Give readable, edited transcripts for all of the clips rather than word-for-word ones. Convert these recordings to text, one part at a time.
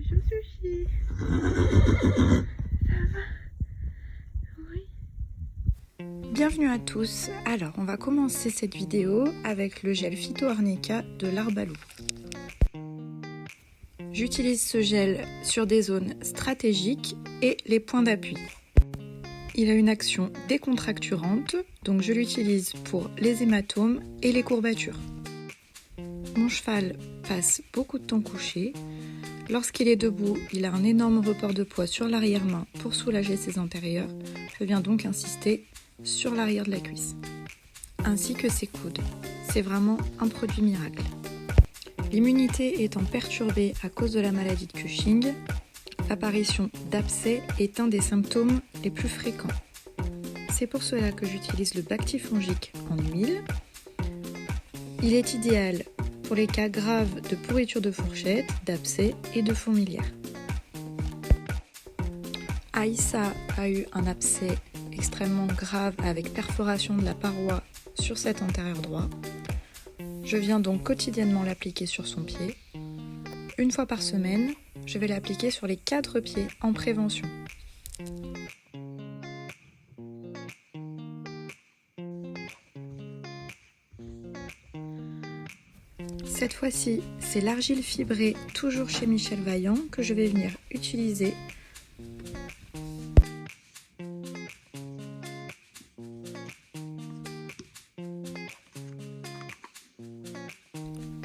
Bonjour Sushi. Ça va? Oui. Bienvenue à tous. Alors, on va commencer cette vidéo avec le gel Phyto-Arnica de l'Arbalou. J'utilise ce gel sur des zones stratégiques et les points d'appui. Il a une action décontracturante, donc je l'utilise pour les hématomes et les courbatures. Mon cheval passe beaucoup de temps couché. Lorsqu'il est debout, il a un énorme report de poids sur l'arrière-main pour soulager ses antérieurs. Je viens donc insister sur l'arrière de la cuisse, ainsi que ses coudes. C'est vraiment un produit miracle. L'immunité étant perturbée à cause de la maladie de Cushing, l'apparition d'abcès est un des symptômes les plus fréquents. C'est pour cela que j'utilise le Bactifongic en huile. Il est idéal pour les cas graves de pourriture de fourchette, d'abcès et de fourmilière. Aïssa a eu un abcès extrêmement grave avec perforation de la paroi sur cet antérieur droit. Je viens donc quotidiennement l'appliquer sur son pied. Une fois par semaine, je vais l'appliquer sur les 4 pieds en prévention. Cette fois-ci, c'est l'argile fibrée, toujours chez Michel Vaillant, que je vais venir utiliser.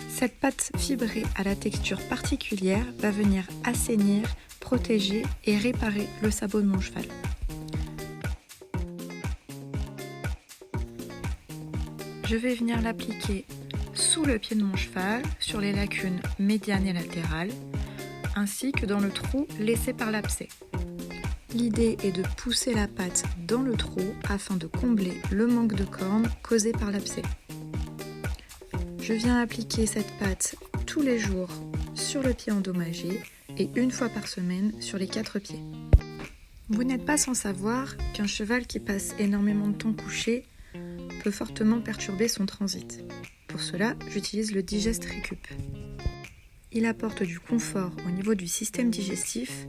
Cette pâte fibrée à la texture particulière va venir assainir, protéger et réparer le sabot de mon cheval. Je vais venir l'appliquer sous le pied de mon cheval, sur les lacunes médianes et latérales, ainsi que dans le trou laissé par l'abcès. L'idée est de pousser la pâte dans le trou afin de combler le manque de cornes causé par l'abcès. Je viens appliquer cette pâte tous les jours sur le pied endommagé et une fois par semaine sur les 4 pieds. Vous n'êtes pas sans savoir qu'un cheval qui passe énormément de temps couché peut fortement perturber son transit. Pour cela, j'utilise le Digest Recup. Il apporte du confort au niveau du système digestif,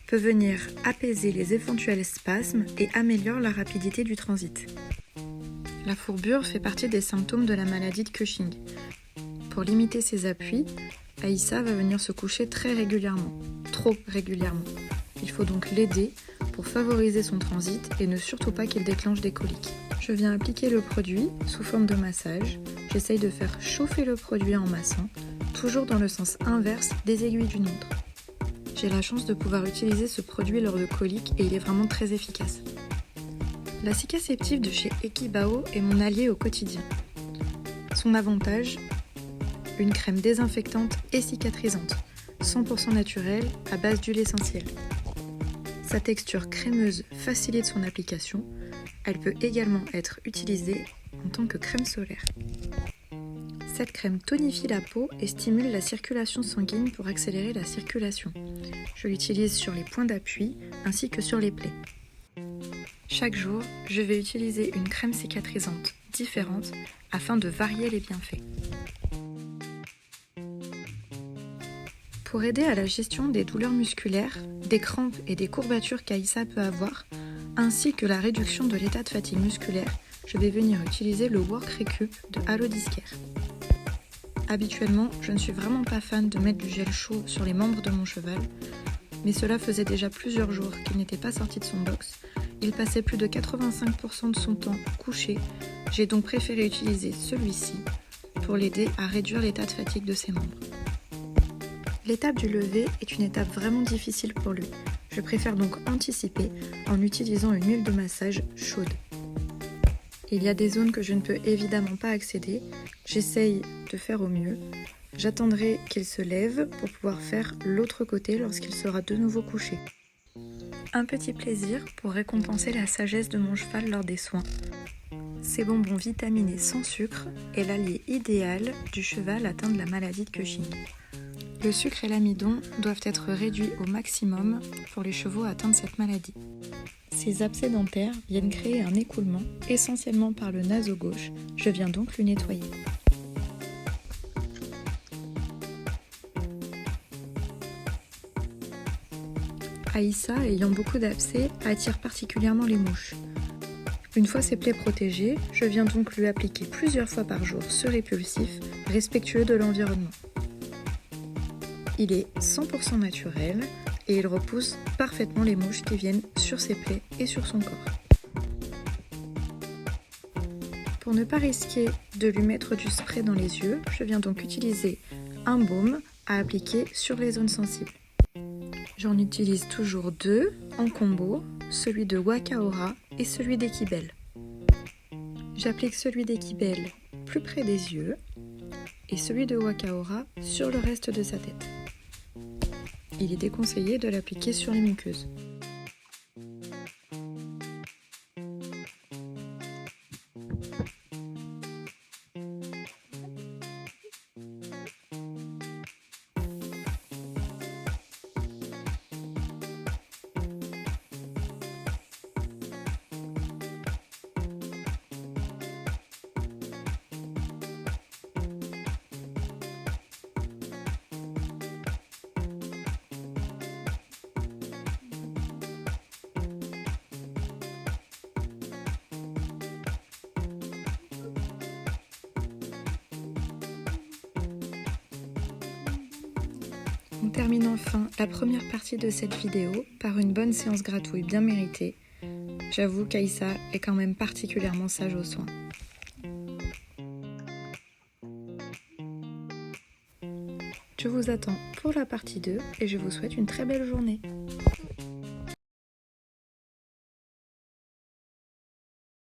peut venir apaiser les éventuels spasmes et améliore la rapidité du transit. La fourbure fait partie des symptômes de la maladie de Cushing. Pour limiter ses appuis, Aïssa va venir se coucher très régulièrement, trop régulièrement. Il faut donc l'aider pour favoriser son transit et ne surtout pas qu'il déclenche des coliques. Je viens appliquer le produit sous forme de massage. J'essaye de faire chauffer le produit en massant, toujours dans le sens inverse des aiguilles d'une montre. J'ai la chance de pouvoir utiliser ce produit lors de coliques et il est vraiment très efficace. La cicaceptive de chez Equibao est mon allié au quotidien. Son avantage, une crème désinfectante et cicatrisante, 100% naturelle à base d'huile essentielle. Sa texture crémeuse facilite son application. Elle peut également être utilisée en tant que crème solaire. Cette crème tonifie la peau et stimule la circulation sanguine pour accélérer la circulation. Je l'utilise sur les points d'appui ainsi que sur les plaies. Chaque jour, je vais utiliser une crème cicatrisante différente afin de varier les bienfaits. Pour aider à la gestion des douleurs musculaires, des crampes et des courbatures qu'Aïssa peut avoir, ainsi que la réduction de l'état de fatigue musculaire, je vais venir utiliser le Work Recup de Alodiscare. Habituellement, je ne suis vraiment pas fan de mettre du gel chaud sur les membres de mon cheval, mais cela faisait déjà plusieurs jours qu'il n'était pas sorti de son box. Il passait plus de 85% de son temps couché, j'ai donc préféré utiliser celui-ci pour l'aider à réduire l'état de fatigue de ses membres. L'étape du lever est une étape vraiment difficile pour lui. Je préfère donc anticiper en utilisant une huile de massage chaude. Il y a des zones que je ne peux évidemment pas accéder. J'essaye de faire au mieux. J'attendrai qu'il se lève pour pouvoir faire l'autre côté lorsqu'il sera de nouveau couché. Un petit plaisir pour récompenser la sagesse de mon cheval lors des soins. Ces bonbons vitaminés sans sucre est l'allié idéal du cheval atteint de la maladie de Cushing. Le sucre et l'amidon doivent être réduits au maximum pour les chevaux atteints de cette maladie. Ces abcès dentaires viennent créer un écoulement, essentiellement par le naseau gauche. Je viens donc le nettoyer. Aïssa, ayant beaucoup d'abcès, attire particulièrement les mouches. Une fois ses plaies protégées, je viens donc lui appliquer plusieurs fois par jour ce répulsif, respectueux de l'environnement. Il est 100% naturel et il repousse parfaitement les mouches qui viennent sur ses plaies et sur son corps. Pour ne pas risquer de lui mettre du spray dans les yeux, je viens donc utiliser un baume à appliquer sur les zones sensibles. J'en utilise toujours 2 en combo, celui de Wakaora et celui d'Equibel. J'applique celui d'Equibel plus près des yeux et celui de Wakaora sur le reste de sa tête. Il est déconseillé de l'appliquer sur les muqueuses. On termine enfin la première partie de cette vidéo par une bonne séance gratouille bien méritée. J'avoue qu'Aïssa est quand même particulièrement sage aux soins. Je vous attends pour la partie 2 et je vous souhaite une très belle journée.